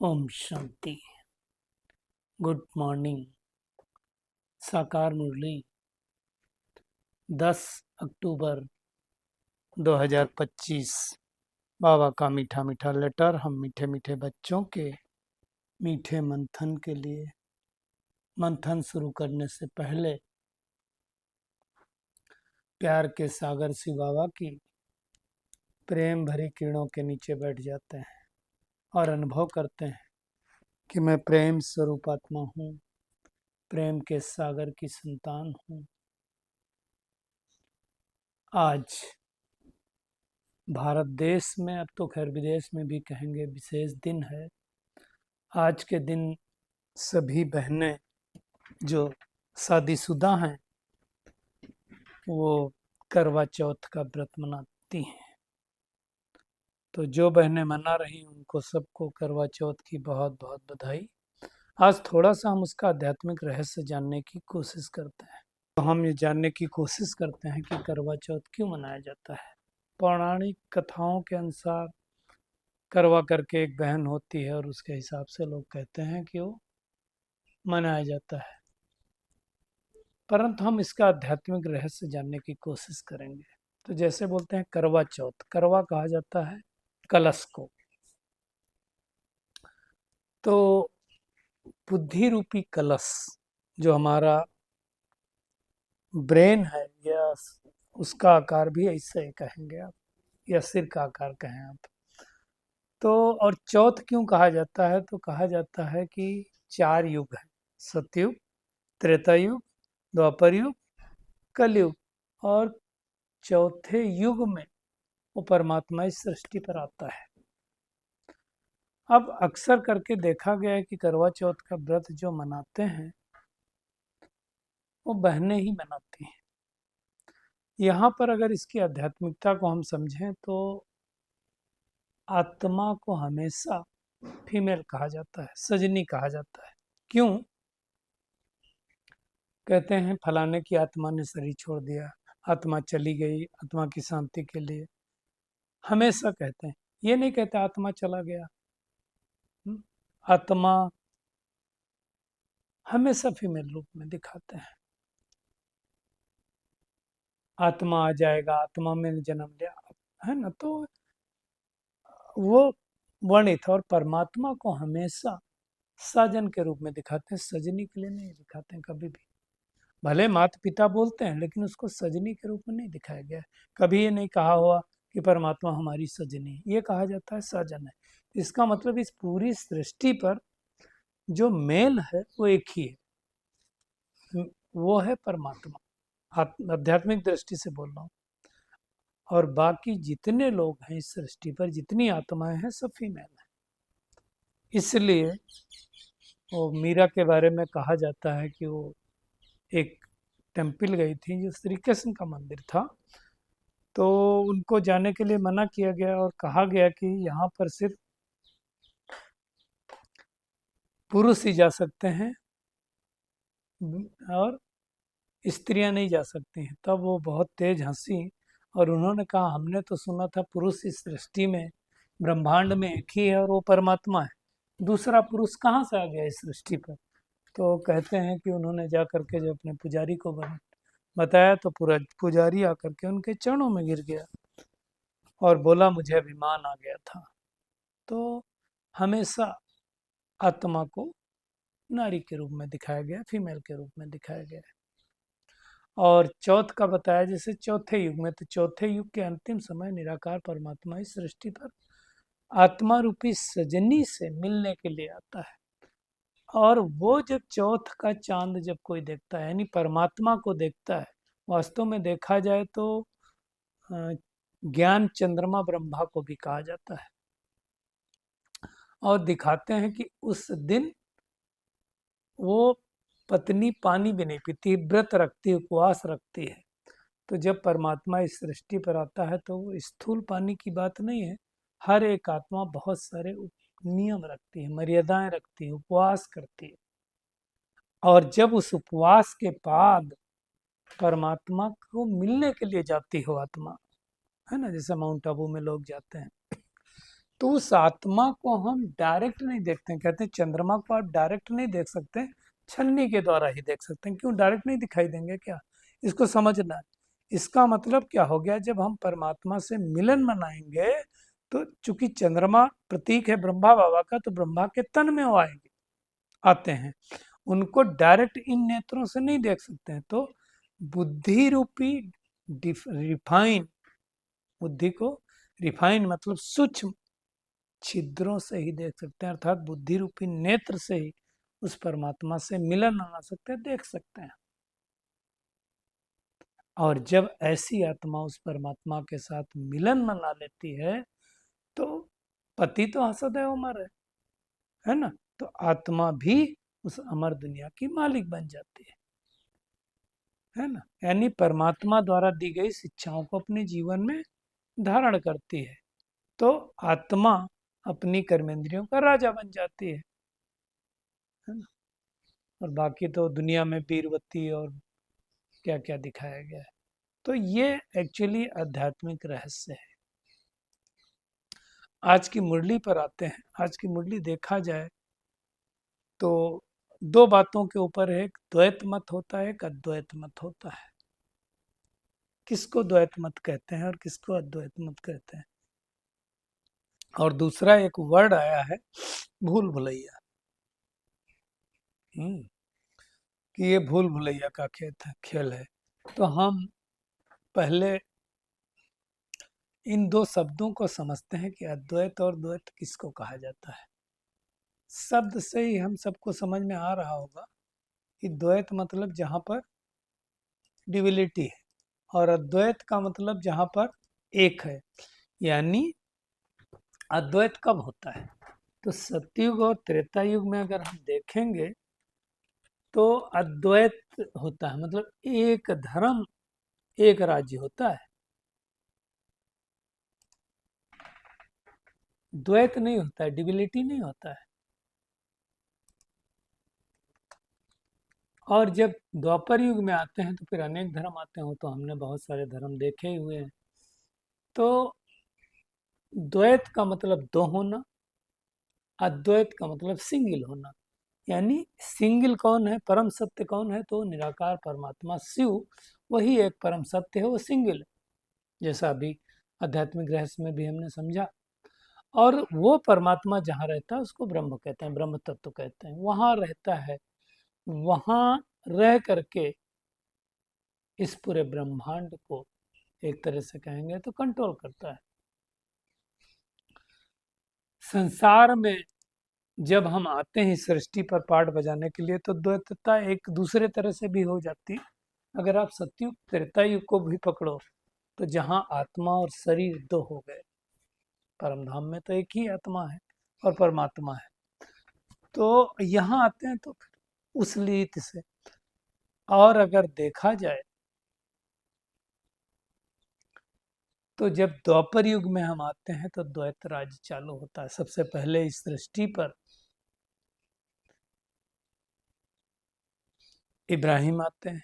Om Shanti. Good morning. साकार मुरली 10 अक्टूबर 2025। बाबा का मीठा मीठा लेटर हम मीठे मीठे बच्चों के मीठे मंथन के लिए। मंथन शुरू करने से पहले प्यार के सागर शिव बाबा की प्रेम भरी किरणों के नीचे बैठ जाते हैं और अनुभव करते हैं कि मैं प्रेम स्वरूप आत्मा हूँ, प्रेम के सागर की संतान हूँ। आज भारत देश में, अब तो खैर विदेश में भी कहेंगे, विशेष दिन है। आज के दिन सभी बहनें जो शादीशुदा हैं वो करवा चौथ का व्रत मनाती हैं। तो जो बहनें मना रही उनको सबको करवा चौथ की बहुत बहुत बधाई। आज थोड़ा सा हम उसका आध्यात्मिक रहस्य जानने की कोशिश करते हैं। तो हम ये जानने की कोशिश करते हैं कि करवा चौथ क्यों मनाया जाता है। पौराणिक कथाओं के अनुसार करवा करके एक बहन होती है और उसके हिसाब से लोग कहते हैं कि वो मनाया जाता है, परंतु हम इसका आध्यात्मिक रहस्य जानने की कोशिश करेंगे। तो जैसे बोलते हैं करवा चौथ, करवा कहा जाता है कलश को। तो बुद्धि रूपी कलश जो हमारा ब्रेन है, या उसका आकार भी ऐसे ही कहेंगे आप, या सिर का आकार कहें आप। तो और चौथ क्यों कहा जाता है? तो कहा जाता है कि 4 युग है, सतयुग, त्रेता युग, द्वापर युग, कलयुग, और चौथे युग में वो परमात्मा इस सृष्टि पर आता है। अब अक्सर करके देखा गया है कि करवा चौथ का व्रत जो मनाते हैं वो बहनें ही मनाती हैं। यहाँ पर अगर इसकी आध्यात्मिकता को हम समझें तो आत्मा को हमेशा फीमेल कहा जाता है, सजनी कहा जाता है। क्यों कहते हैं? फलाने की आत्मा ने शरीर छोड़ दिया, आत्मा चली गई आत्मा की शांति के लिए, हमेशा कहते हैं। ये नहीं कहते आत्मा चला गया। आत्मा हमेशा फीमेल रूप में दिखाते हैं। आत्मा आ जाएगा, आत्मा में जन्म लिया, है ना। तो वो वर्णित, और परमात्मा को हमेशा साजन के रूप में दिखाते हैं, सजनी के लिए नहीं दिखाते हैं कभी भी। भले माता पिता बोलते हैं लेकिन उसको सजनी के रूप में नहीं दिखाया गया है। कभी ये नहीं कहा हुआ कि परमात्मा हमारी सजनी, ये कहा जाता है साजन है। इसका मतलब इस पूरी सृष्टि पर जो मेल है वो एक ही है, वो है परमात्मा। आध्यात्मिक दृष्टि से बोल रहा हूँ। और बाकी जितने लोग हैं इस सृष्टि पर, जितनी आत्माएं हैं, सब फीमेल हैं। इसलिए वो मीरा के बारे में कहा जाता है कि वो एक टेम्पल गई थी जो श्री कृष्ण का मंदिर था, तो उनको जाने के लिए मना किया गया और कहा गया कि यहाँ पर सिर्फ पुरुष ही जा सकते हैं और स्त्रियां नहीं जा सकती हैं। तब वो बहुत तेज हंसी और उन्होंने कहा, हमने तो सुना था पुरुष इस सृष्टि में, ब्रह्मांड में एक ही है और वो परमात्मा है, दूसरा पुरुष कहाँ से आ गया इस सृष्टि पर। तो कहते हैं कि उन्होंने जा करके जब अपने पुजारी को बताया तो पूरा पुजारी आकर के उनके चरणों में गिर गया और बोला, मुझे अभिमान आ गया था। तो हमेशा आत्मा को नारी के रूप में दिखाया गया, फीमेल के रूप में दिखाया गया। और चौथ का बताया जैसे चौथे युग में, तो चौथे युग के अंतिम समय निराकार परमात्मा इस सृष्टि पर आत्मा रूपी सजनी से मिलने के लिए आता है। और वो जब चौथ का चांद जब कोई देखता है, यानी परमात्मा को देखता है, वास्तव में देखा जाए तो ज्ञान चंद्रमा ब्रह्मा को भी कहा जाता है। और दिखाते हैं कि उस दिन वो पत्नी पानी भी नहीं पीती, व्रत रखती है, उपवास रखती है। तो जब परमात्मा इस सृष्टि पर आता है तो वो स्थूल पानी की बात नहीं है। हर एक आत्मा बहुत सारे नियम रखती है, मर्यादाएं रखती है, उपवास करती है। और जब उस उपवास के बाद परमात्मा को मिलने के लिए जाती हो आत्मा, है ना, जैसे माउंट आबू में लोग जाते हैं, तो उस आत्मा को हम डायरेक्ट नहीं देखते हैं। कहते हैं चंद्रमा को आप डायरेक्ट नहीं देख सकते, छन्नी के द्वारा ही देख सकते हैं। क्यों डायरेक्ट नहीं दिखाई देंगे क्या? इसको समझना है। इसका मतलब क्या हो गया, जब हम परमात्मा से मिलन मनाएंगे तो चूंकि चंद्रमा प्रतीक है ब्रह्मा बाबा का, तो ब्रह्मा के तन में वो आएंगे, आते हैं। उनको डायरेक्ट इन नेत्रों से नहीं देख सकते हैं। तो बुद्धि रूपी रिफाइन, बुद्धि को रिफाइन मतलब सूक्ष्म छिद्रों से ही देख सकते हैं, अर्थात बुद्धि रूपी नेत्र से ही उस परमात्मा से मिलन मना सकते हैं, देख सकते हैं। और जब ऐसी आत्मा उस परमात्मा के साथ मिलन मना लेती है तो पति तो हसदैव अमर है ना, तो आत्मा भी उस अमर दुनिया की मालिक बन जाती है ना। यानी परमात्मा द्वारा दी गई शिक्षाओं को अपने जीवन में धारण करती है, तो आत्मा अपनी कर्मेंद्रियों का राजा बन जाती है ना। और बाकी तो दुनिया में बीरबत्ती और क्या क्या दिखाया गया है। तो ये एक्चुअली आध्यात्मिक रहस्य है। आज की मुरली पर आते हैं। आज की मुरली देखा जाए तो दो बातों के ऊपर है, एक द्वैत मत होता है, एक अद्वैत मत होता है। किसको द्वैत मत कहते हैं और किसको अद्वैत मत कहते हैं? और दूसरा एक वर्ड आया है भूल भुलैया, कि ये भूल भुलैया का खेल है। तो हम पहले इन दो शब्दों को समझते हैं कि अद्वैत और द्वैत किसको कहा जाता है। शब्द से ही हम सबको समझ में आ रहा होगा कि द्वैत मतलब जहाँ पर डिविलिटी है, और अद्वैत का मतलब जहाँ पर एक है। यानी अद्वैत कब होता है? तो सतयुग और त्रेता युग में अगर हम देखेंगे तो अद्वैत होता है, मतलब एक धर्म एक राज्य होता है। द्वैत नहीं होता है, डिविलिटी नहीं होता है। और जब द्वापर युग में आते हैं तो फिर अनेक धर्म आते हैं, तो हमने बहुत सारे धर्म देखे ही हुए हैं। तो द्वैत का मतलब दो होना, अद्वैत का मतलब सिंगल होना। यानी सिंगल कौन है, परम सत्य कौन है? तो निराकार परमात्मा शिव, वही एक परम सत्य है, वो सिंगल है, जैसा अभी आध्यात्मिक रहस्य में भी हमने समझा। और वो परमात्मा जहाँ रहता है उसको ब्रह्म कहते हैं, ब्रह्म तत्व कहते हैं। वहाँ रहता है, वहाँ रह करके इस पूरे ब्रह्मांड को एक तरह से कहेंगे तो कंट्रोल करता है। संसार में जब हम आते हैं सृष्टि पर पाठ बजाने के लिए तो द्वैतता एक दूसरे तरह से भी हो जाती है। अगर आप सतयुग त्रेता युग को भी पकड़ो तो जहाँ आत्मा और शरीर दो हो गए, परमधाम में तो एक ही आत्मा है और परमात्मा है। तो यहाँ आते हैं तो उस रीत से। और अगर देखा जाए तो जब द्वापर युग में हम आते हैं तो द्वैत राज्य चालू होता है। सबसे पहले इस सृष्टि पर इब्राहिम आते हैं,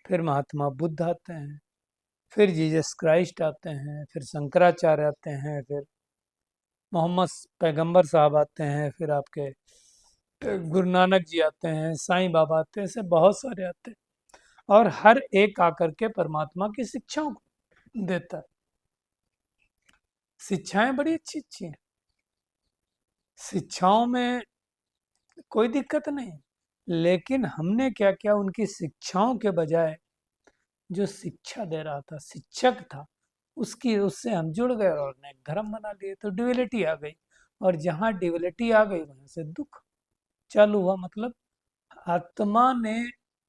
फिर महात्मा बुद्ध आते हैं, फिर जीसस क्राइस्ट आते हैं, फिर शंकराचार्य आते हैं, फिर मोहम्मद पैगंबर साहब आते हैं, फिर आपके गुरु नानक जी आते हैं, साईं बाबा आते हैं, ऐसे बहुत सारे आते हैं। और हर एक आकर के परमात्मा की शिक्षाओं को देता है। शिक्षाएं बड़ी अच्छी अच्छी हैं, शिक्षाओं में कोई दिक्कत नहीं, लेकिन हमने क्या किया, उनकी शिक्षाओं के बजाय जो शिक्षा दे रहा था, शिक्षक था, उसकी उससे हम जुड़ गए और नए धर्म बना लिए, तो ड्यूअलिटी आ गई। और जहाँ ड्यूअलिटी आ गई वहां से दुख चालू हुआ। मतलब आत्मा ने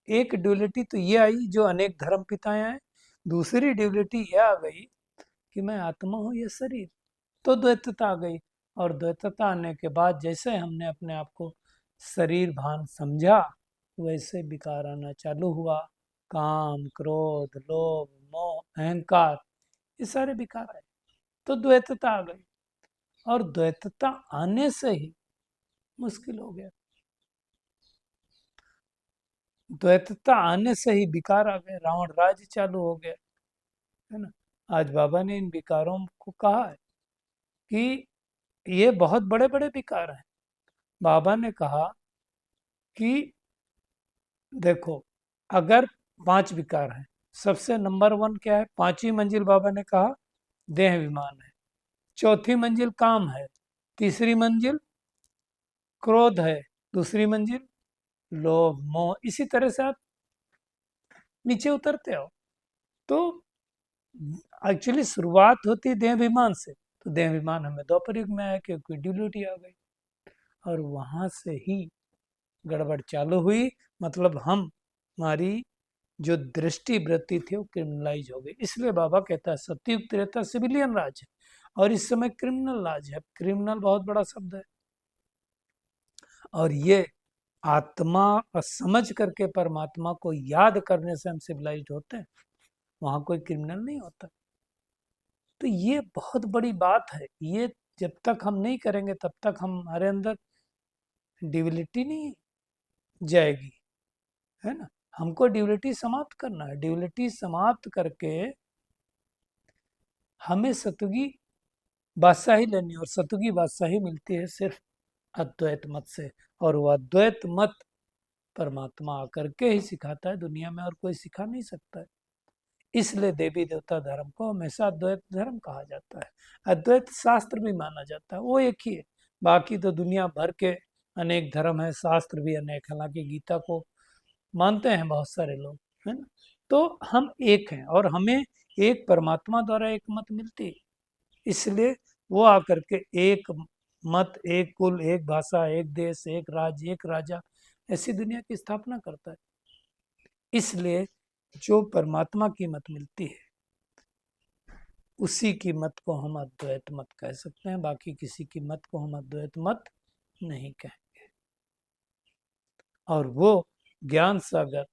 एक ड्यूअलिटी तो ये आई जो अनेक धर्म पिताएं आए, दूसरी ड्यूअलिटी ये आ गई कि मैं आत्मा हूँ ये शरीर, तो द्वैतता आ गई। और द्वैतता आने के बाद जैसे हमने अपने आप को शरीर भान समझा, वैसे विकार आना चालू हुआ। काम, क्रोध, लोभ, मोह, अहंकार, ये सारे विकार आए, तो द्वैतता आ गई। और द्वैतता आने से ही मुश्किल हो गया, द्वैतता आने से ही विकार आ गए, रावण राज्य चालू हो गया, है ना। आज बाबा ने इन विकारों को कहा है कि ये बहुत बड़े बड़े विकार हैं। बाबा ने कहा कि देखो, अगर 5 विकार हैं, सबसे नंबर 1 क्या है? 5वीं मंजिल बाबा ने कहा देह विमान है, चौथी मंजिल काम है, तीसरी मंजिल क्रोध है, दूसरी मंजिल लोभ मोह, इसी तरह से आप नीचे उतरते हो। तो एक्चुअली शुरुआत होती है देह विमान से, तो देह विमान हमें द्वापर युग में आया क्योंकि ड्यूलिटी आ गई, और वहां से ही गड़बड़ चालू हुई। मतलब हम हमारी जो दृष्टि वृत्ति थी वो क्रिमिनलाइज हो गई। इसलिए बाबा कहता है सतयुग त्रेता सिविलियन राज है और इस समय क्रिमिनल राज है। क्रिमिनल बहुत बड़ा शब्द है, और ये आत्मा समझ करके परमात्मा को याद करने से हम सिविलाइज होते हैं, वहां कोई क्रिमिनल नहीं होता। तो ये बहुत बड़ी बात है। ये जब तक हम नहीं करेंगे तब तक हमारे अंदर ड्यूलिटी नहीं जाएगी, है ना। हमको ड्यूलिटी समाप्त करना है। ड्यूलिटी समाप्त करके हमें सतुगी बादशाही लेनी, और सतुगी बादशाही मिलती है सिर्फ अद्वैत मत से, और वो अद्वैत मत परमात्मा आकर के ही सिखाता है, दुनिया में और कोई सिखा नहीं सकता है। इसलिए देवी देवता धर्म को हमेशा अद्वैत धर्म कहा जाता है। अद्वैत शास्त्र भी माना जाता है, वो एक ही है। बाकी तो दुनिया भर के अनेक धर्म है, शास्त्र भी अनेक, हालांकि गीता को मानते हैं बहुत सारे लोग, है ना। तो हम एक हैं और हमें एक परमात्मा द्वारा एक मत मिलती है। इसलिए वो आकर के एक मत, एक कुल, एक भाषा, एक देश, एक राज्य, एक राजा, ऐसी दुनिया की स्थापना करता है। इसलिए जो परमात्मा की मत मिलती है उसी की मत को हम अद्वैत मत कह सकते हैं, बाकी किसी की मत को हम अद्वैत मत नहीं कहेंगे। और वो ज्ञान सागर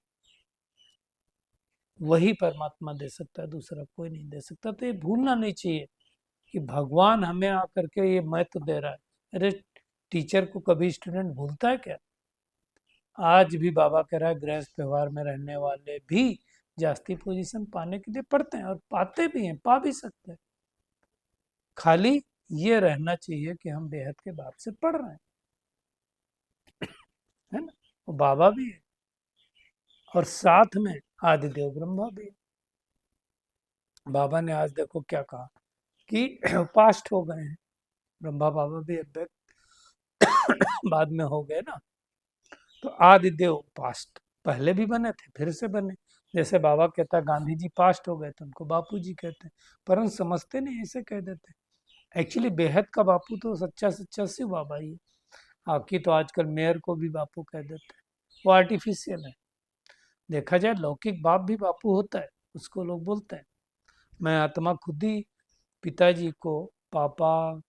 वही परमात्मा दे सकता है, दूसरा कोई नहीं दे सकता। तो ये भूलना नहीं चाहिए कि भगवान हमें आकर के ये महत्व दे रहा है। अरे टीचर को कभी स्टूडेंट भूलता है क्या? आज भी बाबा कह रहा है गृहस्थ व्यवहार में रहने वाले भी जास्ती पोजीशन पाने के लिए पढ़ते हैं, और पाते भी हैं, पा भी सकते हैं। खाली ये रहना चाहिए कि हम बेहद के बाप से पढ़ रहे हैं, है ना। वो बाबा भी है और साथ में आदिदेव ब्रह्मा भी है। बाबा ने आज देखो क्या कहा कि पास्ट हो गए हैं, ब्रह्मा बाबा भी अब बाद में हो गए ना। तो आदिदेव पास्ट पहले भी बने थे, फिर से बने। जैसे बाबा कहता है गांधी जी पास्ट हो गए तो उनको बापू जी कहते हैं, परंतु समझते नहीं, ऐसे कह देते। एक्चुअली बेहद का बापू तो सच्चा सच्चा शिव बाबा ही है। आपकी तो आजकल मेयर को भी बापू कह देते हैं, वो आर्टिफिशियल है। देखा जाए लौकिक बाप भी बापू होता है, उसको लोग बोलते हैं। मैं आत्मा खुद ही पिताजी को पापा,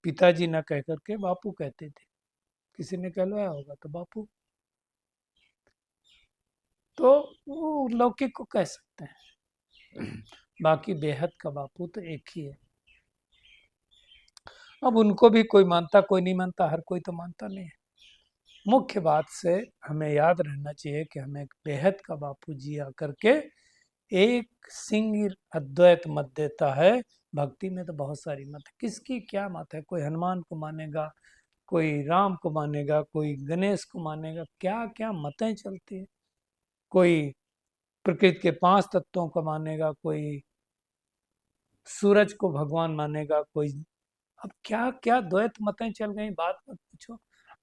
पिताजी ना कह करके बापू कहते थे। किसी ने कहलवाया होगा तो बापू, तो वो लौकिक को कह सकते हैं। बाकी बेहद का बापू तो एक ही है। अब उनको भी कोई मानता कोई नहीं मानता, हर कोई तो मानता नहीं है। मुख्य बात से हमें याद रहना चाहिए कि हमें एक बेहद का बापू जी आकर के एक सिंगल अद्वैत मत देता है। भक्ति में तो बहुत सारी मत है, किसकी क्या मत है। कोई हनुमान को मानेगा, कोई राम को मानेगा, कोई गणेश को मानेगा, क्या क्या मतें चलती है। कोई प्रकृति के 5 तत्वों को मानेगा, कोई सूरज को भगवान मानेगा, कोई, अब क्या क्या द्वैत मतें चल गई, बात मत पूछो।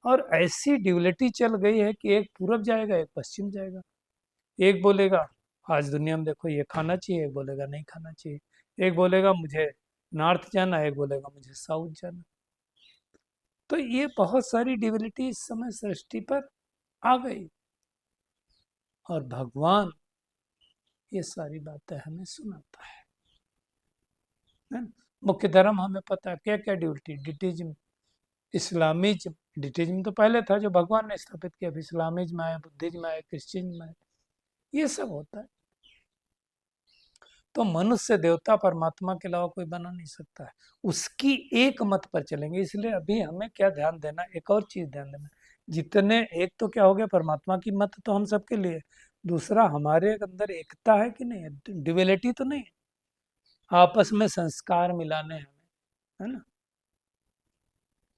और ऐसी ड्यूलिटी चल गई है कि एक पूरब जाएगा एक पश्चिम जाएगा। एक बोलेगा आज दुनिया में देखो ये खाना चाहिए, एक बोलेगा नहीं खाना चाहिए। एक बोलेगा मुझे नॉर्थ जाना, एक बोलेगा मुझे साउथ जाना। तो ये बहुत सारी ड्यूलिटी इस समय सृष्टि पर आ गई, और भगवान ये सारी बातें हमें सुनाता है ना? मुख्य धर्म हमें पता है क्या क्या ड्यूलिटी, डिटिज्म, इस्लामिज्म। डिटिज्म तो पहले था जो भगवान ने स्थापित किया, फिर इस्लामिज्म आया, बुद्धिज्म आया, क्रिश्चियन आया, ये सब होता है। तो मनुष्य देवता परमात्मा के अलावा कोई बना नहीं सकता है, उसकी एक मत पर चलेंगे। इसलिए अभी हमें क्या ध्यान देना, एक और चीज ध्यान देना, जितने एक तो क्या हो गया, परमात्मा की मत तो हम सबके लिए, दूसरा हमारे अंदर एकता है कि नहीं है, डिविलिटी तो नहीं है। आपस में संस्कार मिलाने हैं हमें, है ना।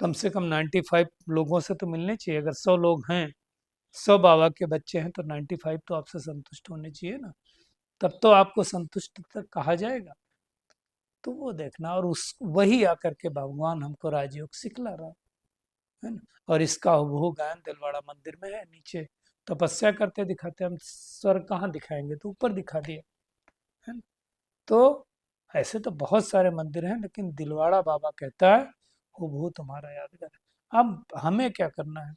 कम से कम 95 लोगों से तो मिलने चाहिए। अगर 100 लोग हैं, 100 बाबा के बच्चे हैं, तो 95 तो आपसे संतुष्ट होने चाहिए ना, तब तो आपको संतुष्ट तक कहा जाएगा। तो वो देखना, और उस वही आकर के भगवान हमको राजयोग सिखला रहा है ना। और इसका हुबहू गायन दिलवाड़ा मंदिर में है। नीचे तपस्या करते दिखाते, हम स्वर्ग कहाँ दिखाएंगे, तो ऊपर दिखा दिया है ना। तो ऐसे तो बहुत सारे मंदिर हैं, लेकिन दिलवाड़ा बाबा कहता है हुबहू तुम्हारा यादगार है। अब हमें क्या करना है,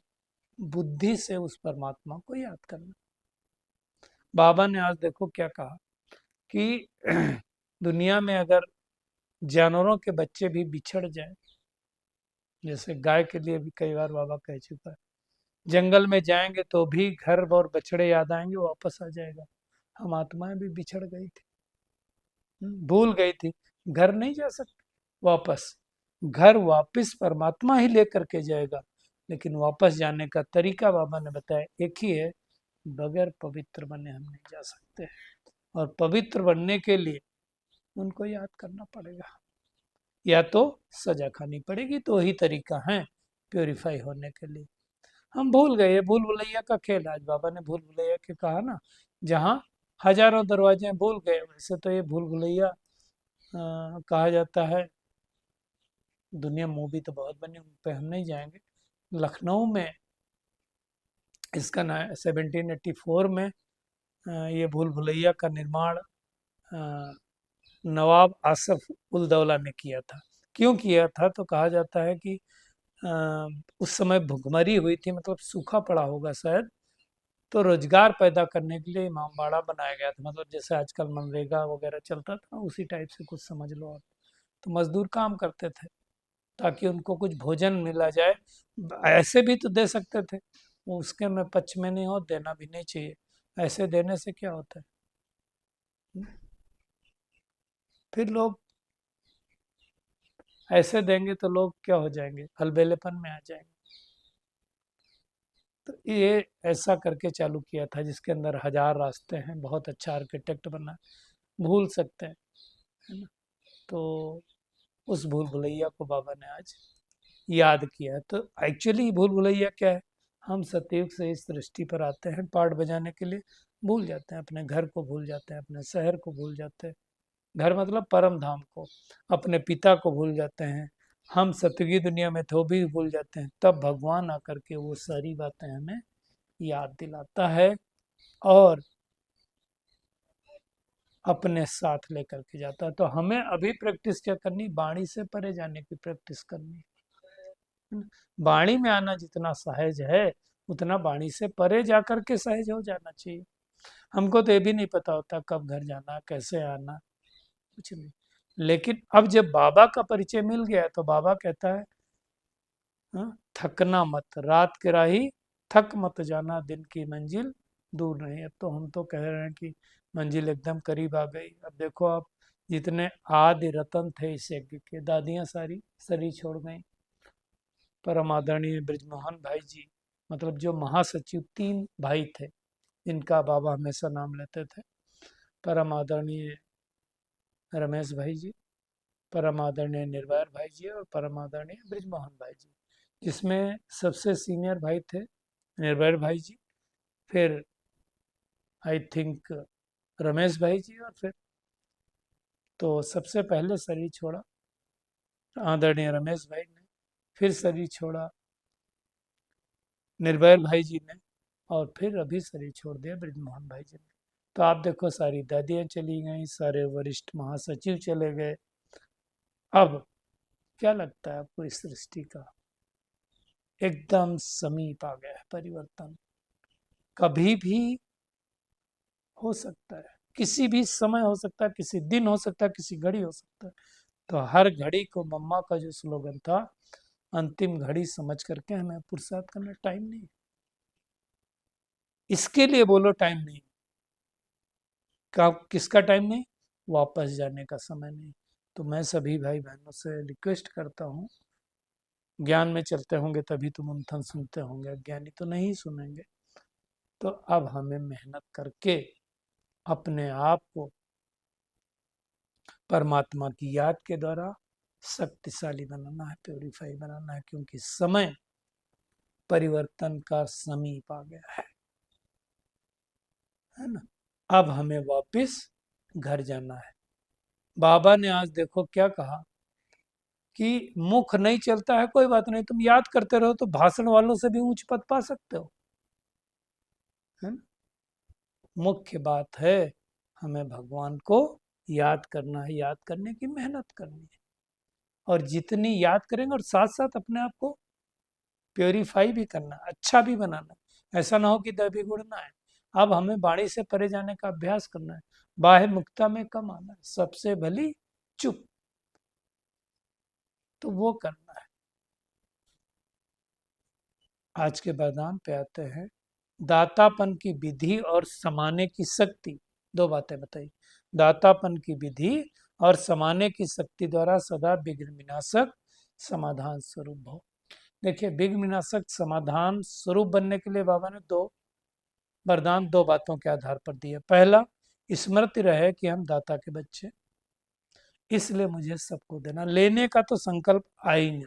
बुद्धि से उस परमात्मा को याद करना। बाबा ने आज देखो क्या कहा कि दुनिया में अगर जानवरों के बच्चे भी बिछड़ जाए, जैसे गाय के लिए भी कई बार बाबा कह चुका है, जंगल में जाएंगे तो भी घर और बछड़े याद आएंगे, वापस आ जाएगा। हम आत्माएं भी बिछड़ गई थी, भूल गई थी, घर नहीं जा सकते वापस। घर वापस परमात्मा ही लेकर के जाएगा, लेकिन वापस जाने का तरीका बाबा ने बताया एक ही है, बगैर पवित्र बने हम नहीं जा सकते। और पवित्र बनने के लिए उनको याद करना पड़ेगा, या तो सजा खानी पड़ेगी, तो ही तरीका है प्योरीफाई होने के लिए। हम भूल गए, भूल भुलैया का खेल। आज बाबा ने भूल भुलैया के कहा ना, जहाँ हजारों दरवाजे भूल गए, वैसे तो ये भूल भुलैया कहा जाता है। दुनिया मूवी तो बहुत बनी, उन पे हम नहीं जाएंगे। लखनऊ में इसका ना 1784 में ये भूल भुलैया का निर्माण नवाब आसफ उल दौला ने किया था। क्यों किया था, तो कहा जाता है कि उस समय भुखमरी हुई थी, मतलब सूखा पड़ा होगा शायद, तो रोजगार पैदा करने के लिए इमामबाड़ा बनाया गया था। मतलब जैसे आजकल मनरेगा वगैरह चलता था, उसी टाइप से कुछ समझ लो आप। तो मजदूर काम करते थे ताकि उनको कुछ भोजन मिला जाए। ऐसे भी तो दे सकते थे, वो उसके में पक्ष में नहीं हो, देना भी नहीं चाहिए। ऐसे देने से क्या होता है, फिर लोग ऐसे देंगे तो लोग क्या हो जाएंगे, अलबेलेपन में आ जाएंगे। तो ये ऐसा करके चालू किया था, जिसके अंदर हजार रास्ते हैं, बहुत अच्छा आर्किटेक्ट बना, भूल सकते हैं, है ना। तो उस भूल भुलैया को बाबा ने आज याद किया। तो एक्चुअली भूल भुलैया क्या है, हम सतयुग से इस सृष्टि पर आते हैं पाठ बजाने के लिए, भूल जाते हैं अपने घर को, भूल जाते हैं अपने शहर को, भूल जाते हैं, घर मतलब परम धाम को, अपने पिता को भूल जाते हैं। हम सतयुगी दुनिया में तो भी भूल जाते हैं, तब भगवान आकर के वो सारी बातें हमें याद दिलाता है और अपने साथ लेकर के जाता है। तो हमें अभी प्रैक्टिस क्या करनी, वाणी से परे जाने की प्रैक्टिस करनी है ना। वाणी में आना जितना सहज है, उतना वाणी से परे जाकर के सहज हो जाना चाहिए। हमको तो ये भी नहीं पता होता कब घर जाना, कैसे आना, कुछ नहीं। लेकिन अब जब बाबा का परिचय मिल गया, तो बाबा कहता है थकना मत, रात की राही थक मत जाना, दिन की मंजिल दूर नहीं। अब तो हम तो कह रहे हैं कि मंजिल एकदम करीब आ गई। अब देखो आप, जितने आदि रतन थे इस यज्ञ के, दादियां सारी शरीर छोड़ गई। परम आदरणीय ब्रिजमोहन भाई जी, मतलब जो महासचिव, 3 भाई थे जिनका बाबा हमेशा नाम लेते थे, परम आदरणीय रमेश भाई जी, परम आदरणीय निर्भयर भाई जी, और परम आदरणीय ब्रिजमोहन भाई जी, जिसमें सबसे सीनियर भाई थे निर्भयर भाई जी, फिर आई थिंक रमेश भाई जी, और फिर तो सबसे पहले शरीर छोड़ा आदरणीय रमेश भाई ने, फिर शरीर छोड़ा निर्भयर भाई जी ने, और फिर अभी शरीर छोड़ दिया ब्रिजमोहन भाई जी ने। तो आप देखो, सारी दादियां चली गई, सारे वरिष्ठ महासचिव चले गए। अब क्या लगता है आपको, इस सृष्टि का एकदम समीप आ गया है परिवर्तन, कभी भी हो सकता है, किसी भी समय हो सकता है, किसी दिन हो सकता है, किसी घड़ी हो सकता है। तो हर घड़ी को, मम्मा का जो स्लोगन था, अंतिम घड़ी समझ करके हमें पुरुषार्थ करना, टाइम नहीं, इसके लिए बोलो टाइम नहीं, किसका टाइम नहीं, वापस जाने का समय नहीं। तो मैं सभी भाई बहनों से रिक्वेस्ट करता हूँ, ज्ञान में चलते होंगे तभी तो मंथन सुनते होंगे, अज्ञानी तो नहीं सुनेंगे। तो अब हमें मेहनत करके अपने आप को परमात्मा की याद के द्वारा, शक्तिशाली बनाना है, प्योरीफाई बनाना है, क्योंकि समय परिवर्तन का समीप आ गया है ना। अब हमें वापस घर जाना है। बाबा ने आज देखो क्या कहा कि मुख नहीं चलता है कोई बात नहीं, तुम याद करते रहो तो भाषण वालों से भी ऊंच पद पा सकते हो, है ना। मुख्य बात है हमें भगवान को याद करना है, याद करने की मेहनत करनी है, और जितनी याद करेंगे और साथ साथ अपने आप को प्योरीफाई भी करना, अच्छा भी बनाना। ऐसा ना हो कि दैवी गुण ना है। अब हमें बाणी से परे जाने का अभ्यास करना है, बाह्य मुक्ता में कम आना है, सबसे भली चुप, तो वो करना है। आज के वरदान पे आते हैं। दातापन की विधि और समाने की शक्ति, दो बातें बताई। दातापन की विधि और समाने की शक्ति द्वारा सदा विघ्न विनाशक समाधान स्वरूप भव। देखिए, विघ्न विनाशक समाधान स्वरूप बनने के लिए बाबा ने दो वरदान दो बातों के आधार पर दिए। पहला, स्मृति रहे कि हम दाता के बच्चे, इसलिए मुझे सबको देना, लेने का तो संकल्प आ ही नहीं।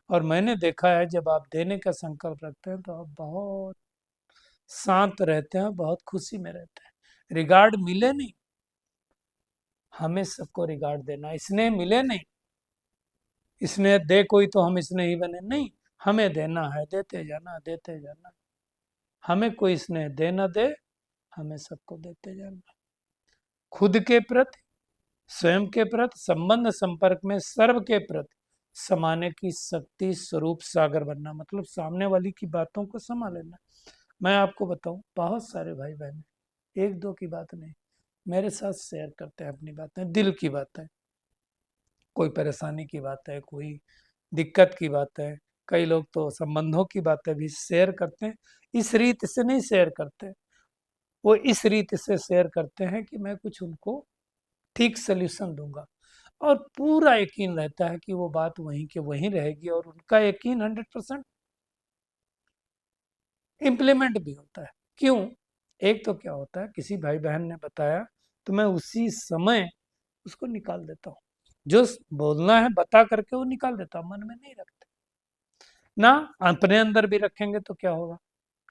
और मैंने देखा है जब आप देने का संकल्प रखते हैं तो आप बहुत शांत रहते हैं, बहुत खुशी में रहते हैं। रिगार्ड मिले नहीं, हमें सबको रिगार्ड देना, स्नेह मिले नहीं, स्नेह दे कोई तो हम स्नेह ही बने, नहीं, हमें देना है, देते जाना, देते जाना। हमें कोई स्नेह दे ना दे, हमें सबको देते जाना। खुद के प्रति, स्वयं के प्रति, संबंध संपर्क में सर्व के प्रति समाने की शक्ति स्वरूप सागर बनना, मतलब सामने वाली की बातों को समा लेना। मैं आपको बताऊं, बहुत सारे भाई बहन, एक दो की बात नहीं, मेरे साथ शेयर करते हैं अपनी बातें, दिल की बातें, कोई परेशानी की बात है, कोई दिक्कत की बात है। कई लोग तो संबंधों की बातें भी शेयर करते हैं। इस रीत से नहीं शेयर करते, वो इस रीत से शेयर करते हैं कि मैं कुछ उनको ठीक सोल्यूशन दूंगा, और पूरा यकीन रहता है कि वो बात वहीं के वहीं रहेगी, और उनका यकीन 100% इम्प्लीमेंट भी होता है। क्यों? एक तो क्या होता है, किसी भाई बहन ने बताया तो मैं उसी समय उसको निकाल देता हूँ, जो बोलना है बता करके वो निकाल देता हूँ, मन में नहीं रखते ना। अपने अंदर भी रखेंगे तो क्या होगा,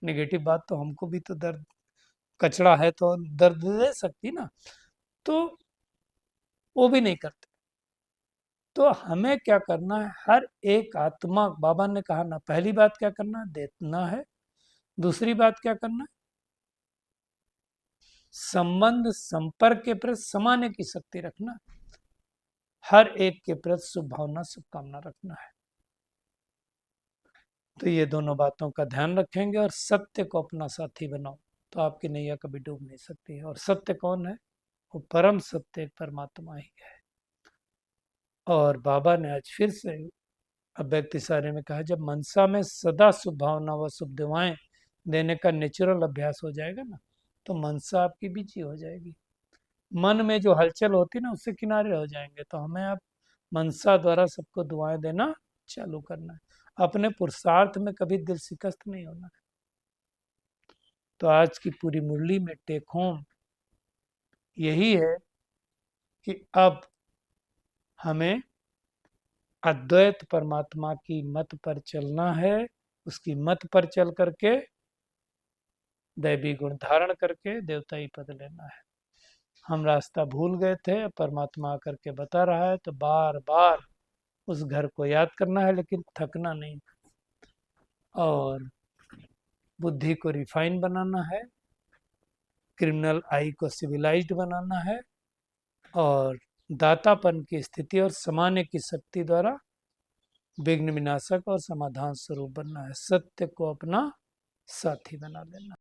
नेगेटिव बात तो हमको भी तो दर्द, कचड़ा है तो दर्द दे सकती ना, तो वो भी नहीं करते। तो हमें क्या करना है, हर एक आत्मा, बाबा ने कहा ना, पहली बात क्या करना है, देना है। दूसरी बात क्या करना है, संबंध संपर्क के प्रति समाने की शक्ति रखना, हर एक के प्रति शुभ भावना शुभकामना रखना है। तो ये दोनों बातों का ध्यान रखेंगे और सत्य को अपना साथी बनाओ, तो आपकी नैया कभी डूब नहीं सकती है। और सत्य कौन है? वो परम सत्य परमात्मा ही है। और बाबा ने आज फिर से अव्यक्त सारे में कहा, जब मनसा में सदा शुभ भावना व शुभ दुआएं देने का नेचुरल अभ्यास हो जाएगा ना, तो मनसा आपकी बिजी हो जाएगी। मन में जो हलचल होती ना, उससे किनारे हो जाएंगे। तो हमें अब मनसा द्वारा सबको दुआएं देना चालू करना है, अपने पुरुषार्थ में कभी दिल शिकस्त नहीं होना है। तो आज की पूरी मुरली में टेक होम यही है कि अब हमें अद्वैत परमात्मा की मत पर चलना है, उसकी मत पर चल करके दैवी गुण धारण करके देवताई पद लेना है। हम रास्ता भूल गए थे, परमात्मा आकर के बता रहा है, तो बार बार उस घर को याद करना है, लेकिन थकना नहीं, और बुद्धि को रिफाइन बनाना है, क्रिमिनल आई को सिविलाइज्ड बनाना है, और दातापन की स्थिति और समाने की शक्ति द्वारा विघ्न विनाशक और समाधान स्वरूप बनना है। सत्य को अपना साथी बना लेना।